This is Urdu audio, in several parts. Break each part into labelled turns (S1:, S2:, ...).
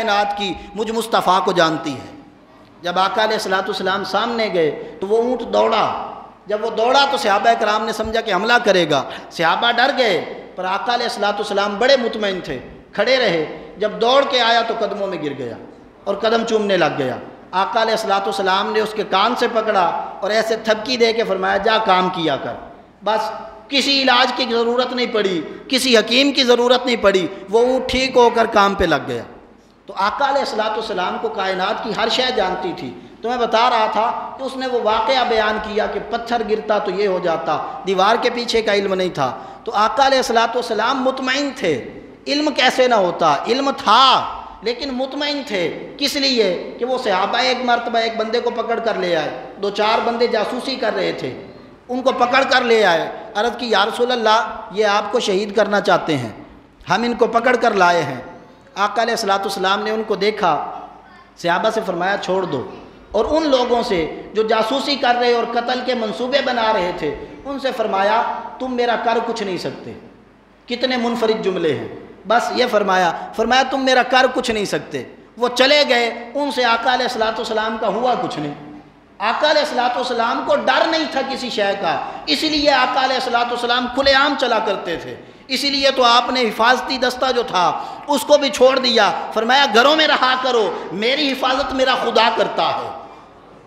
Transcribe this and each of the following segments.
S1: کائنات کی مجھ مصطفیٰ کو جانتی ہے۔ جب آقا علیہ الصلوۃ والسلام سامنے گئے تو وہ اونٹ دوڑا، جب وہ دوڑا تو صحابہ کرام نے سمجھا کہ حملہ کرے گا، صحابہ ڈر گئے، پر آقا علیہ الصلوۃ والسلام بڑے مطمئن تھے، کھڑے رہے۔ جب دوڑ کے آیا تو قدموں میں گر گیا اور قدم چومنے لگ گیا۔ آقا علیہ الصلوۃ والسلام نے اس کے کان سے پکڑا اور ایسے تھپکی دے کے فرمایا جا کام کیا کر، بس کسی علاج کی ضرورت نہیں پڑی، کسی حکیم کی ضرورت نہیں پڑی، وہ اونٹ ٹھیک ہو کر کام پہ لگ گیا۔ تو آقا علیہ الصلوۃ والسلام کو کائنات کی ہر شے جانتی تھی۔ تو میں بتا رہا تھا کہ اس نے وہ واقعہ بیان کیا کہ پتھر گرتا تو یہ ہو جاتا، دیوار کے پیچھے کا علم نہیں تھا۔ تو آقا علیہ الصلوۃ والسلام مطمئن تھے، علم کیسے نہ ہوتا، علم تھا لیکن مطمئن تھے۔ کس لیے کہ وہ صحابہ ایک مرتبہ ایک بندے کو پکڑ کر لے آئے، 2-4 بندے جاسوسی کر رہے تھے، ان کو پکڑ کر لے آئے، عرض کی یا رسول اللہ یہ آپ کو شہید کرنا چاہتے ہیں، ہم ان کو پکڑ کر لائے ہیں۔ آقا علیہ الصلوۃ والسلام نے ان کو دیکھا، صحابہ سے فرمایا چھوڑ دو، اور ان لوگوں سے جو جاسوسی کر رہے اور قتل کے منصوبے بنا رہے تھے ان سے فرمایا تم میرا کر کچھ نہیں سکتے۔ کتنے منفرد جملے ہیں، بس یہ فرمایا تم میرا کر کچھ نہیں سکتے۔ وہ چلے گئے، ان سے آقا علیہ الصلوۃ والسلام کا ہوا کچھ نہیں۔ آقا علیہ الصلوۃ والسلام کو ڈر نہیں تھا کسی شے کا، اسی لیے آقا علیہ الصلوۃ والسلام کھلے عام چلا کرتے تھے۔ اسی لیے تو آپ نے حفاظتی دستہ جو تھا اس کو بھی چھوڑ دیا، فرمایا گھروں میں رہا کرو، میری حفاظت میرا خدا کرتا ہے،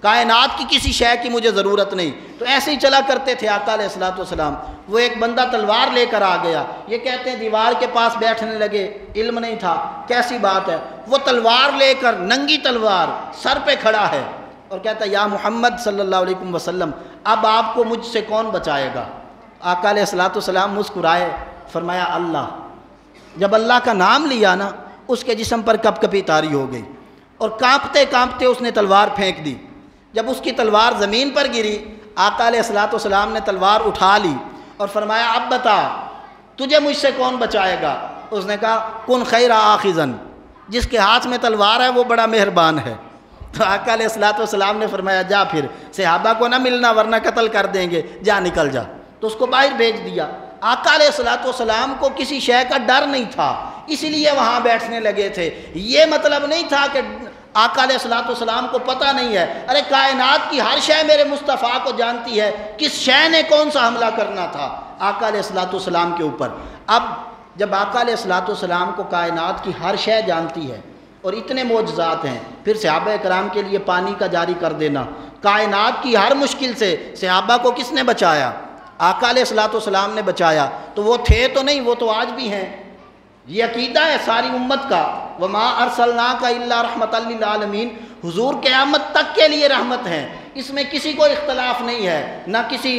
S1: کائنات کی کسی شے کی مجھے ضرورت نہیں۔ تو ایسے ہی چلا کرتے تھے آقا علیہ الصلوۃ والسلام۔ وہ ایک بندہ تلوار لے کر آ گیا، یہ کہتے ہیں دیوار کے پاس بیٹھنے لگے، علم نہیں تھا، کیسی بات ہے، وہ تلوار لے کر ننگی تلوار سر پہ کھڑا ہے اور کہتا ہے یا محمد صلی اللہ علیہ وسلم اب آپ کو مجھ سے کون بچائے گا؟ آقا علیہ الصلوۃ والسلام مسکرائے، فرمایا اللہ۔ جب اللہ کا نام لیا نا اس کے جسم پر کپ کپی طاری ہو گئی اور کانپتے کانپتے اس نے تلوار پھینک دی۔ جب اس کی تلوار زمین پر گری، آقا علیہ الصلوۃ والسلام نے تلوار اٹھا لی اور فرمایا اب بتا تجھے مجھ سے کون بچائے گا؟ اس نے کہا کن خیر آخذن، جس کے ہاتھ میں تلوار ہے وہ بڑا مہربان ہے۔ تو آقا علیہ الصلوۃ والسلام نے فرمایا جا پھر صحابہ کو نہ ملنا ورنہ قتل کر دیں گے، جا نکل جا۔ تو اس کو باہر بھیج دیا۔ آقا علیہ الصلوۃ والسلام کو کسی شے کا ڈر نہیں تھا، اسی لیے وہاں بیٹھنے لگے تھے۔ یہ مطلب نہیں تھا کہ آقا علیہ الصلوۃ والسلام کو پتہ نہیں ہے، ارے کائنات کی ہر شے میرے مصطفیٰ کو جانتی ہے، کس شے نے کون سا حملہ کرنا تھا آقا علیہ الصلوۃ والسلام کے اوپر۔ اب جب آقا علیہ الصلوۃ والسلام کو کائنات کی ہر شے جانتی ہے اور اتنے معجزات ہیں، پھر صحابہ کرام کے لیے پانی کا جاری کر دینا، کائنات کی ہر مشکل سے صحابہ کو کس نے بچایا؟ آقا علیہ الصلوۃ والسلام نے بچایا۔ تو وہ تھے تو نہیں، وہ تو آج بھی ہیں۔ یہ عقیدہ ہے ساری امت کا، وما ارسلناک الا رحمۃ للعالمین، حضور قیامت تک کے لیے رحمت ہیں، اس میں کسی کو اختلاف نہیں ہے، نہ کسی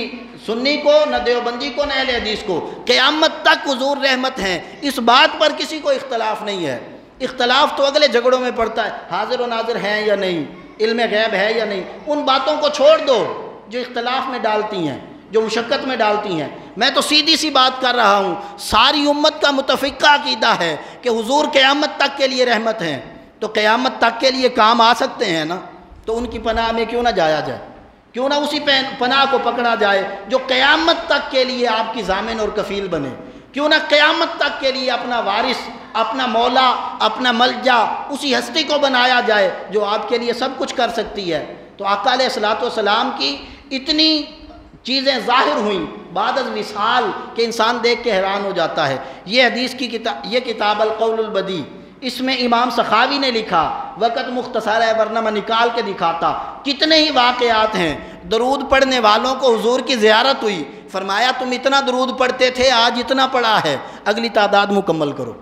S1: سنی کو، نہ دیوبندی کو، نہ اہل حدیث کو، قیامت تک حضور رحمت ہیں، اس بات پر کسی کو اختلاف نہیں ہے۔ اختلاف تو اگلے جھگڑوں میں پڑتا ہے، حاضر و ناظر ہیں یا نہیں، علم غیب ہے یا نہیں، ان باتوں کو چھوڑ دو جو اختلاف میں ڈالتی ہیں، جو مشقت میں ڈالتی ہیں۔ میں تو سیدھی سی بات کر رہا ہوں، ساری امت کا متفقہ عقیدہ ہے کہ حضور قیامت تک کے لیے رحمت ہیں، تو قیامت تک کے لیے کام آ سکتے ہیں نا، تو ان کی پناہ میں کیوں نہ جایا جائے، کیوں نہ اسی پناہ کو پکڑا جائے جو قیامت تک کے لیے آپ کی ضامن اور کفیل بنے، کیوں نہ قیامت تک کے لیے اپنا وارث، اپنا مولا، اپنا ملجا اسی ہستی کو بنایا جائے جو آپ کے لیے سب کچھ کر سکتی ہے۔ تو آقا علیہ الصلوۃ والسلام کی اتنی چیزیں ظاہر ہوئیں بعد از وصال کہ انسان دیکھ کے حیران ہو جاتا ہے۔ یہ حدیث کی یہ کتاب القول البدیع، اس میں امام سخاوی نے لکھا، وقت مختصر ہے ورنہ میں نکال کے دکھاتا، کتنے ہی واقعات ہیں۔ درود پڑھنے والوں کو حضور کی زیارت ہوئی، فرمایا تم اتنا درود پڑھتے تھے، آج اتنا پڑھا ہے، اگلی تعداد مکمل کرو۔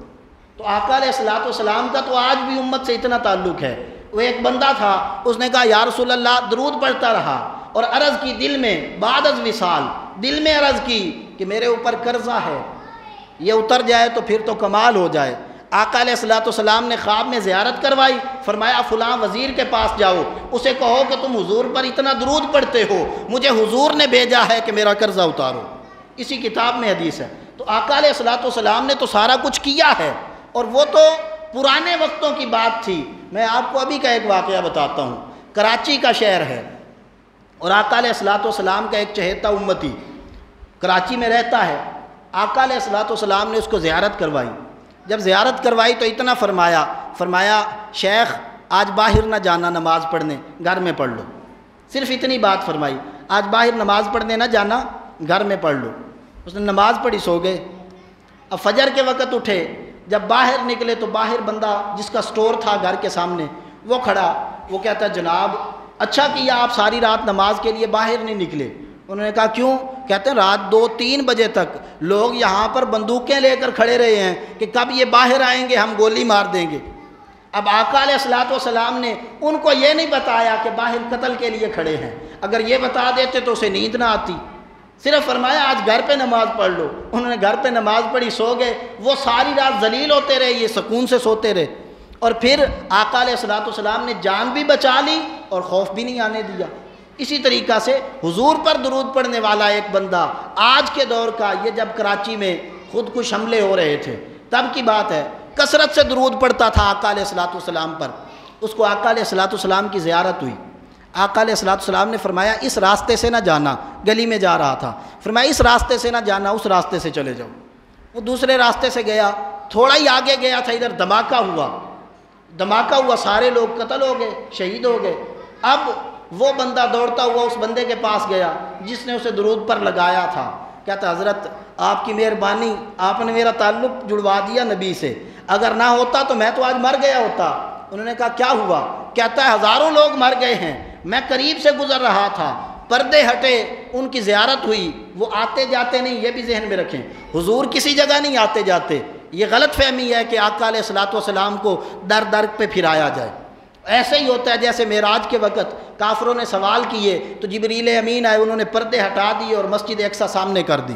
S1: تو آقا علیہ الصلوۃ والسلام کا تو آج بھی امت سے اتنا تعلق ہے۔ وہ ایک بندہ تھا، اس نے کہا یا رسول اللہ، درود پڑھتا رہا اور عرض کی دل میں، بعد از وصال دل میں عرض کی کہ میرے اوپر قرضہ ہے، یہ اتر جائے تو پھر تو کمال ہو جائے۔ آقا علیہ الصلوۃ والسلام نے خواب میں زیارت کروائی، فرمایا فلاں وزیر کے پاس جاؤ، اسے کہو کہ تم حضور پر اتنا درود پڑھتے ہو، مجھے حضور نے بھیجا ہے کہ میرا قرضہ اتارو۔ اسی کتاب میں حدیث ہے۔ تو آقا علیہ الصلوۃ والسلام نے تو سارا کچھ کیا ہے، اور وہ تو پرانے وقتوں کی بات تھی۔ میں آپ کو ابھی کا ایک واقعہ بتاتا ہوں۔ کراچی کا شہر ہے اور آقا علیہ الصلوۃ والسلام کا ایک چہیتا امتی کراچی میں رہتا ہے۔ آقا علیہ الصلوۃ والسلام نے اس کو زیارت کروائی، جب زیارت کروائی تو اتنا فرمایا شیخ آج باہر نہ جانا نماز پڑھنے، گھر میں پڑھ لو، صرف اتنی بات فرمائی، آج باہر نماز پڑھنے نہ جانا، گھر میں پڑھ لو۔ اس نے نماز پڑھی، سو گئے۔ اب فجر کے وقت اٹھے، جب باہر نکلے تو باہر بندہ جس کا سٹور تھا گھر کے سامنے وہ کھڑا، وہ کہتا جناب اچھا کیا آپ ساری رات نماز کے لیے باہر نہیں نکلے۔ انہوں نے کہا کیوں؟ کہتے ہیں رات 2-3 بجے تک لوگ یہاں پر بندوقیں لے کر کھڑے رہے ہیں کہ کب یہ باہر آئیں گے، ہم گولی مار دیں گے۔ اب آقا علیہ الصلوۃ والسلام نے ان کو یہ نہیں بتایا کہ باہر قتل کے لیے کھڑے ہیں، اگر یہ بتا دیتے تو اسے نیند نہ آتی، صرف فرمایا آج گھر پہ نماز پڑھ لو۔ انہوں نے گھر پہ نماز پڑھی، سو گئے۔ وہ ساری رات ذلیل ہوتے رہے، یہ سکون سے سوتے رہے، اور پھر آقا علیہ الصلوۃ والسلام نے جان بھی بچا لی اور خوف بھی نہیں آنے دیا۔ اسی طریقہ سے حضور پر درود پڑھنے والا ایک بندہ آج کے دور کا، یہ جب کراچی میں خودکش حملے ہو رہے تھے تب کی بات ہے، کثرت سے درود پڑھتا تھا آقا علیہ الصلوۃ والسلام پر۔ اس کو آقا علیہ الصلوۃ والسلام کی زیارت ہوئی، آقا علیہ الصلوۃ والسلام نے فرمایا اس راستے سے نہ جانا، گلی میں جا رہا تھا، فرمایا اس راستے سے نہ جانا، اس راستے سے چلے جاؤ۔ وہ دوسرے راستے سے گیا، تھوڑا ہی آگے گیا تھا، ادھر دھماکہ ہوا، سارے لوگ قتل ہو گئے، شہید ہو گئے۔ اب وہ بندہ دوڑتا ہوا اس بندے کے پاس گیا جس نے اسے درود پر لگایا تھا، کہتا حضرت آپ کی مہربانی، آپ نے میرا تعلق جڑوا دیا نبی سے، اگر نہ ہوتا تو میں تو آج مر گیا ہوتا۔ انہوں نے کہا کیا ہوا؟ کہتا ہے ہزاروں لوگ مر گئے ہیں، میں قریب سے گزر رہا تھا، پردے ہٹے، ان کی زیارت ہوئی، وہ آتے جاتے نہیں، یہ بھی ذہن میں رکھیں، حضور کسی جگہ نہیں آتے جاتے، یہ غلط فہمی ہے کہ آقا علیہ الصلوۃ والسلام کو در در پہ پھرایا جائے۔ ایسے ہی ہوتا ہے جیسے معراج کے وقت کافروں نے سوال کیے تو جبریل امین آئے، انہوں نے پردے ہٹا دیے اور مسجد اقصیٰ سامنے کر دی۔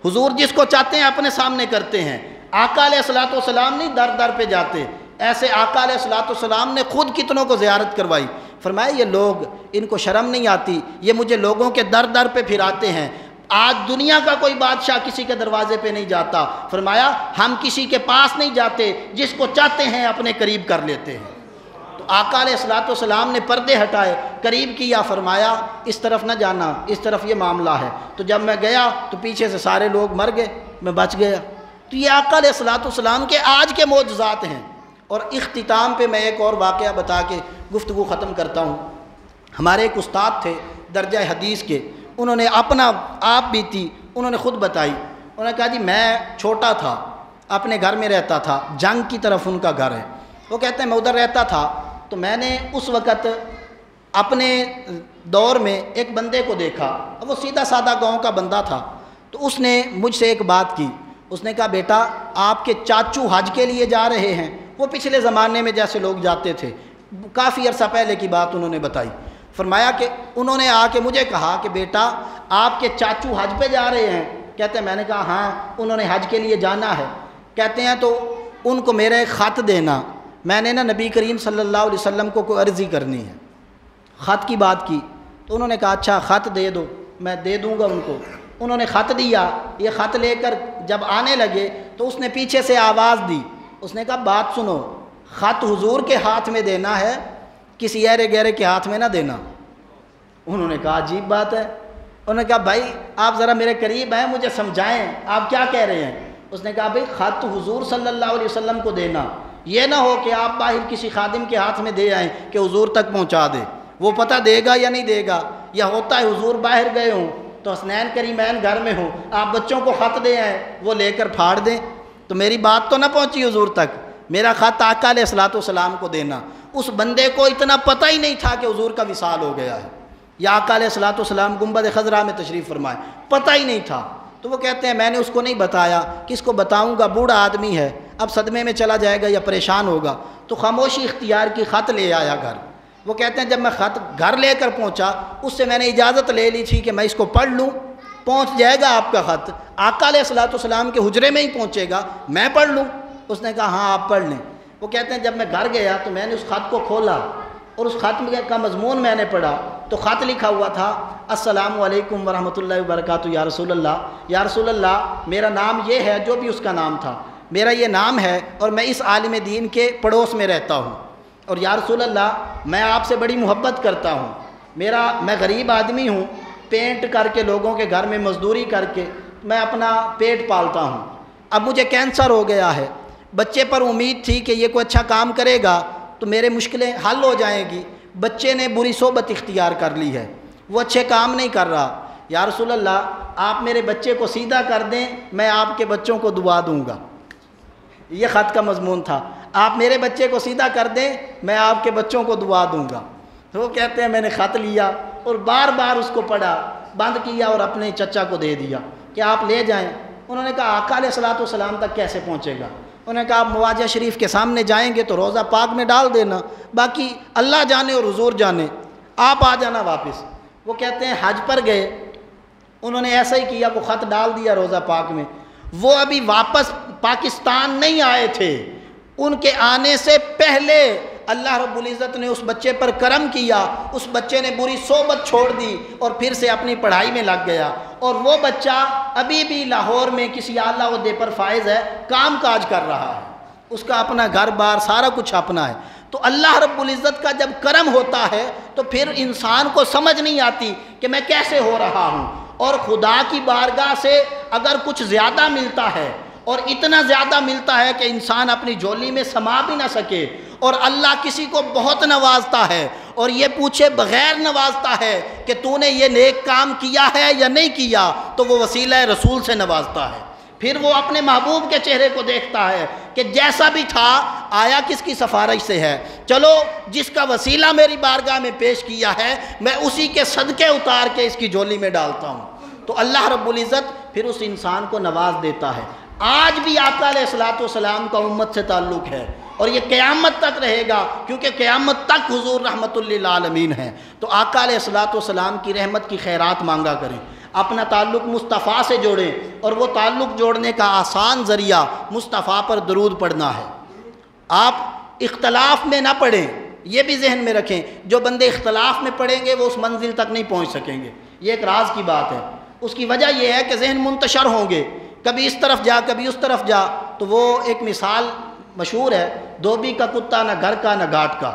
S1: حضور جس کو چاہتے ہیں اپنے سامنے کرتے ہیں، آقا علیہ الصلوۃ والسلام نہیں در در پہ جاتے۔ ایسے آقا علیہ الصلوۃ والسلام نے خود کتنوں کو زیارت کروائی، فرمایا یہ لوگ ان کو شرم نہیں آتی، یہ مجھے لوگوں کے در در پہ پھراتے ہیں۔ آج دنیا کا کوئی بادشاہ کسی کے دروازے پہ نہیں جاتا، فرمایا ہم کسی کے پاس نہیں جاتے، جس کو چاہتے ہیں اپنے قریب کر لیتے ہیں۔ تو آقا علیہ الصلوۃ والسلام نے پردے ہٹائے، قریب کیا، فرمایا اس طرف نہ جانا، اس طرف یہ معاملہ ہے۔ تو جب میں گیا تو پیچھے سے سارے لوگ مر گئے، میں بچ گیا۔ تو یہ آقا علیہ الصلوۃ والسلام کے آج کے معجزات ہیں۔ اور اختتام پہ میں ایک اور واقعہ بتا کے گفتگو ختم کرتا ہوں۔ ہمارے ایک استاد تھے درجہ حدیث کے، انہوں نے اپنا آپ بھی تھی، انہوں نے خود بتائی، انہوں نے کہا جی میں چھوٹا تھا، اپنے گھر میں رہتا تھا، جنگ کی طرف ان کا گھر ہے، وہ کہتے ہیں میں ادھر رہتا تھا تو میں نے اس وقت اپنے دور میں ایک بندے کو دیکھا، وہ سیدھا سادہ گاؤں کا بندہ تھا، تو اس نے مجھ سے ایک بات کی، اس نے کہا بیٹا آپ کے چاچو حج کے لیے جا رہے ہیں، وہ پچھلے زمانے میں جیسے لوگ جاتے تھے، کافی عرصہ پہلے کی بات انہوں نے بتائی، فرمایا کہ انہوں نے آ کے مجھے کہا کہ بیٹا آپ کے چاچو حج پہ جا رہے ہیں، کہتے ہیں میں نے کہا ہاں انہوں نے حج کے لیے جانا ہے، کہتے ہیں تو ان کو میرا ایک خط دینا، میں نے نا نبی کریم صلی اللہ علیہ وسلم کو کوئی عرضی کرنی ہے، خط کی بات کی، تو انہوں نے کہا اچھا خط دے دو، میں دے دوں گا ان کو۔ انہوں نے خط دیا، یہ خط لے کر جب آنے لگے تو اس نے پیچھے سے آواز دی، اس نے کہا بات سنو، خط حضور کے ہاتھ میں دینا ہے، کسی ایرے گہرے کے ہاتھ میں نہ دینا۔ انہوں نے کہا عجیب بات ہے، انہوں نے کہا بھائی آپ ذرا میرے قریب ہیں، مجھے سمجھائیں آپ کیا کہہ رہے ہیں۔ اس نے کہا بھائی خط حضور صلی اللہ علیہ وسلم کو دینا، یہ نہ ہو کہ آپ باہر کسی خادم کے ہاتھ میں دے آئیں کہ حضور تک پہنچا دے، وہ پتہ دے گا یا نہیں دے گا، یا ہوتا ہے حضور باہر گئے ہوں تو حسنین کریمین گھر میں ہوں، آپ بچوں کو خط دے آئیں وہ لے کر پھاڑ دیں، تو میری بات تو نہ پہنچی حضور تک، میرا خط آقا علیہ الصلوۃ والسلام کو دینا۔ اس بندے کو اتنا پتہ ہی نہیں تھا کہ حضور کا وصال ہو گیا ہے، یا آقا علیہ الصلوۃ والسلام گنبد خضرا میں تشریف فرمائے، پتہ ہی نہیں تھا۔ تو وہ کہتے ہیں میں نے اس کو نہیں بتایا، کس کو بتاؤں گا، بوڑھا آدمی ہے، اب صدمے میں چلا جائے گا یا پریشان ہوگا، تو خاموشی اختیار کی، خط لے آیا گھر۔ وہ کہتے ہیں جب میں خط گھر لے کر پہنچا، اس سے میں نے اجازت لے لی تھی کہ میں اس کو پڑھ لوں، پہنچ جائے گا آپ کا خط، آقا علیہ الصلوۃ والسلام کے حجرے میں ہی پہنچے گا، میں پڑھ لوں۔ اس نے کہا ہاں آپ پڑھ لیں۔ وہ کہتے ہیں جب میں گھر گیا تو میں نے اس خط کو کھولا اور اس خط کا مضمون میں نے پڑھا، تو خط لکھا ہوا تھا السلام علیکم ورحمۃ اللہ وبرکاتہ یا رسول اللہ، یا رسول اللہ میرا نام یہ ہے، جو بھی اس کا نام تھا، میرا یہ نام ہے اور میں اس عالم دین کے پڑوس میں رہتا ہوں، اور یا رسول اللہ میں آپ سے بڑی محبت کرتا ہوں، میں غریب آدمی ہوں، پینٹ کر کے لوگوں کے گھر میں مزدوری کر کے میں اپنا پیٹ پالتا ہوں، اب مجھے کینسر ہو گیا ہے، بچے پر امید تھی کہ یہ کوئی اچھا کام کرے گا تو میرے مشکلیں حل ہو جائیں گی، بچے نے بری صحبت اختیار کر لی ہے، وہ اچھے کام نہیں کر رہا، یا رسول اللہ آپ میرے بچے کو سیدھا کر دیں، میں آپ کے بچوں کو دعا دوں گا۔ یہ خط کا مضمون تھا، آپ میرے بچے کو سیدھا کر دیں، میں آپ کے بچوں کو دعا دوں گا۔ تو وہ کہتے ہیں میں نے خط لیا اور بار بار اس کو پڑھا، بند کیا اور اپنے چچا کو دے دیا کہ آپ لے جائیں۔ انہوں نے کہا آقا علیہ الصلوۃ والسلام تک کیسے پہنچے گا؟ انہوں نے کہا آپ مواجہ شریف کے سامنے جائیں گے تو روضہ پاک میں ڈال دینا، باقی اللہ جانے اور حضور جانے، آپ آ جانا واپس۔ وہ کہتے ہیں حج پر گئے، انہوں نے ایسا ہی کیا، وہ خط ڈال دیا روضہ پاک میں۔ وہ ابھی واپس پاکستان نہیں آئے تھے، ان کے آنے سے پہلے اللہ رب العزت نے اس بچے پر کرم کیا، اس بچے نے بری صحبت چھوڑ دی اور پھر سے اپنی پڑھائی میں لگ گیا، اور وہ بچہ ابھی بھی لاہور میں کسی اعلیٰ عہدے پر فائز ہے، کام کاج کر رہا ہے، اس کا اپنا گھر بار سارا کچھ اپنا ہے۔ تو اللہ رب العزت کا جب کرم ہوتا ہے تو پھر انسان کو سمجھ نہیں آتی کہ میں کیسے ہو رہا ہوں، اور خدا کی بارگاہ سے اگر کچھ زیادہ ملتا ہے اور اتنا زیادہ ملتا ہے کہ انسان اپنی جھولی میں سما بھی نہ سکے، اور اللہ کسی کو بہت نوازتا ہے اور یہ پوچھے بغیر نوازتا ہے کہ تو نے یہ نیک کام کیا ہے یا نہیں کیا، تو وہ وسیلہ رسول سے نوازتا ہے۔ پھر وہ اپنے محبوب کے چہرے کو دیکھتا ہے کہ جیسا بھی تھا آیا کس کی سفارش سے ہے، چلو جس کا وسیلہ میری بارگاہ میں پیش کیا ہے میں اسی کے صدقے اتار کے اس کی جھولی میں ڈالتا ہوں۔ تو اللہ رب العزت پھر اس انسان کو نواز دیتا ہے۔ آج بھی آقا علیہ الصلوۃ والسلام کا امت سے تعلق ہے اور یہ قیامت تک رہے گا، کیونکہ قیامت تک حضور رحمت للعالمین ہیں۔ تو آقا علیہ الصلوۃ والسلام کی رحمت کی خیرات مانگا کریں، اپنا تعلق مصطفیٰ سے جوڑیں، اور وہ تعلق جوڑنے کا آسان ذریعہ مصطفیٰ پر درود پڑھنا ہے۔ آپ اختلاف میں نہ پڑھیں، یہ بھی ذہن میں رکھیں، جو بندے اختلاف میں پڑھیں گے وہ اس منزل تک نہیں پہنچ سکیں گے، یہ ایک راز کی بات ہے۔ اس کی وجہ یہ ہے کہ ذہن منتشر ہوں گے، کبھی اس طرف جا کبھی اس طرف جا۔ تو وہ ایک مثال مشہور ہے، دھوبی کا کتا نہ گھر کا نہ گھاٹ کا،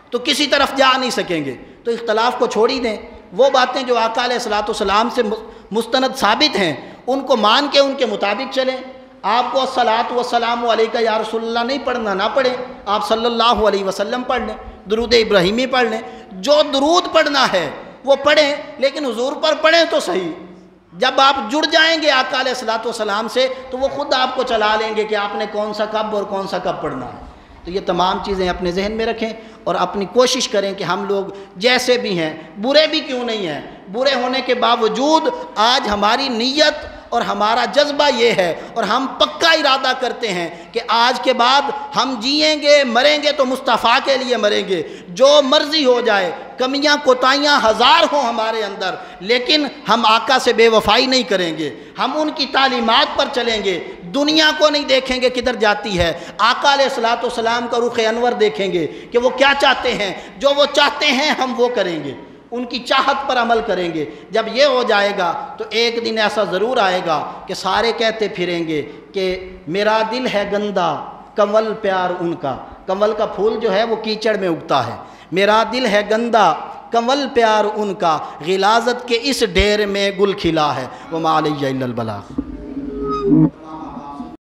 S1: تو کسی طرف جا نہیں سکیں گے۔ تو اختلاف کو چھوڑ ہی دیں، وہ باتیں جو آقا علیہ الصلوۃ والسلام سے مستند ثابت ہیں ان کو مان کے ان کے مطابق چلیں۔ آپ کو الصلاۃ والسلام علیکہ یا رسول اللہ نہیں پڑھنا، نہ پڑھیں، آپ صلی اللہ علیہ وسلم پڑھ لیں، درود ابراہیمی پڑھ لیں، جو درود پڑھنا ہے وہ پڑھیں، لیکن حضور پر پڑھیں تو صحیح۔ جب آپ جڑ جائیں گے آقا علیہ الصلوۃ والسلام سے تو وہ خود آپ کو چلا لیں گے کہ آپ نے کون سا کب اور کون سا کب پڑھنا ہے۔ تو یہ تمام چیزیں اپنے ذہن میں رکھیں اور اپنی کوشش کریں کہ ہم لوگ جیسے بھی ہیں، برے بھی کیوں نہیں ہیں، برے ہونے کے باوجود آج ہماری نیت اور ہمارا جذبہ یہ ہے اور ہم پکا ارادہ کرتے ہیں کہ آج کے بعد ہم جئیں گے مریں گے تو مصطفیٰ کے لیے مریں گے، جو مرضی ہو جائے، کمیاں کوتاہیاں ہزار ہوں ہمارے اندر، لیکن ہم آقا سے بے وفائی نہیں کریں گے، ہم ان کی تعلیمات پر چلیں گے، دنیا کو نہیں دیکھیں گے کدھر جاتی ہے، آقا علیہ الصلوۃ والسلام کا رخ انور دیکھیں گے کہ وہ کیا چاہتے ہیں، جو وہ چاہتے ہیں ہم وہ کریں گے، ان کی چاہت پر عمل کریں گے۔ جب یہ ہو جائے گا تو ایک دن ایسا ضرور آئے گا کہ سارے کہتے پھریں گے کہ میرا دل ہے گندا کنول پیار ان کا، کنول کا پھول جو ہے وہ کیچڑ میں اگتا ہے، میرا دل ہے گندا کنول پیار ان کا، غلاظت کے اس ڈھیر میں گل کھلا ہے، وما علیہ الا البلاغ۔